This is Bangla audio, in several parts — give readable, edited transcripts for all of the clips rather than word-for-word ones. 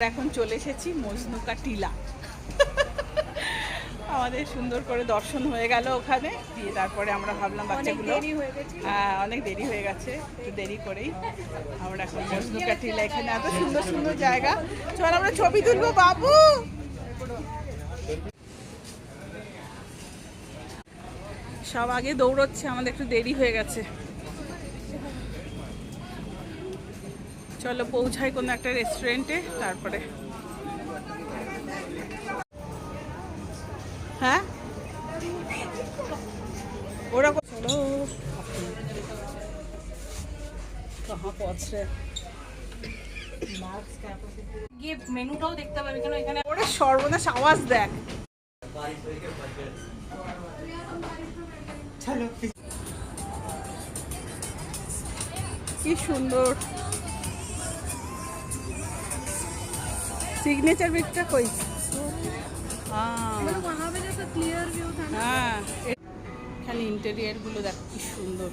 এখন চলে এসেছি মজনুকা টিলা। আমাদের সুন্দর করে দর্শন হয়ে গেল ওখানে দিয়ে, তারপরে আমরা ভাবলাম বাচ্চাগুলো অনেক দেরি হয়ে গেছে, একটু দেরি করেই আমরা এখন মজনুকা টিলা। এখানে এত সুন্দর সুন্দর জায়গা, চল আমরা ছবি তুলবো বাবু। সব আগে দৌড়চ্ছে, আমাদের একটু দেরি হয়ে গেছে। চলো পৌঁছাই কোনো একটা রেস্টুরেন্টে, তারপরে হ্যাঁ ওরা চলো কাহা পৌঁছে গিয়ে মেনুটাও দেখতে পাবে কেন এখানে। ওরে সর্বনাশ, আওয়াজ দেখ। কি সুন্দর सिग्नेचर बिटটা কই? হ্যাঁ, এখানে ইন্টেরিয়ার গুলো দেখ কি সুন্দর,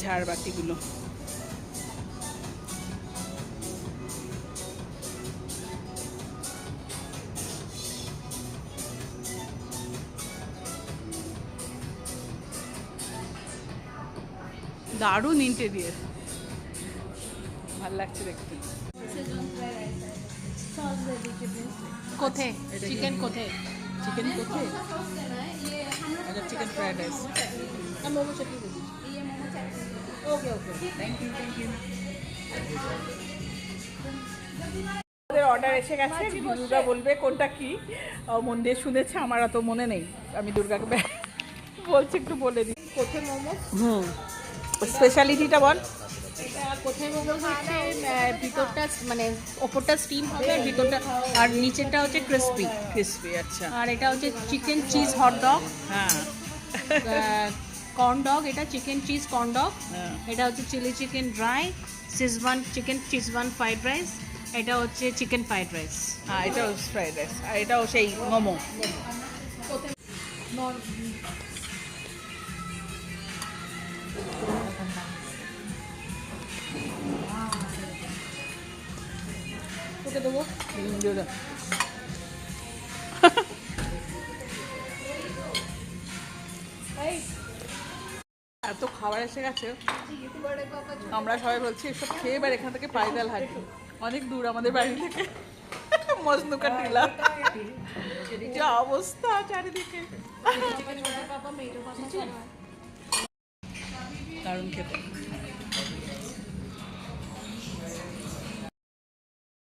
ঝাড়বাতি গুলো। দারুণ ইন্টেরিয়ার, ভালো লাগছে দেখতে। কোথায় চিকেন, কোথায় চিকেন, কোথায় এটা চিকেন ফ্রাইড রাইস। মোমো চাটনি দিবি। ওকে ওকে, থ্যাংক ইউ থ্যাংক ইউ। আমাদের অর্ডার এসে গেছে, দুর্গা বলবে কোনটা কি, মন দিয়ে শুনেছে, আমার অত মনে নেই। আমি দুর্গাকে বলছি একটু বলে দিই। কোথায় মোমো? স্পেশালিটিটা বল। এটা কোথায় মোমো হচ্ছে ভিতরটা মানে ওপরটা স্টিম হবে আর ভিতরটা আর নিচেরটা হচ্ছে ক্রিসপি ক্রিসপি। আচ্ছা, আর এটা হচ্ছে চিকেন চিজ হট ডগ, হ্যাঁ কর্ন ডগ, এটা চিকেন চিজ কর্ন ডগ, হ্যাঁ। এটা হচ্ছে chilli chicken dry, schezwan chicken schezwan fried rice, এটা হচ্ছে চিকেন ফ্রাইড রাইস। হ্যাঁ, এটাও ফ্রাইড রাইস আর এটাও সেই মোমো। তোকে দেবো। এত খাবার এসে গেছে, আমরা সবাই বলছি এসব খেয়ে এবার এখান থেকে পায়দাল হাঁটি। অনেক দূর আমাদের বাড়ি থেকে মজনুকা টিলা, যা অবস্থা চারিদিকে, দারুণ খেতে।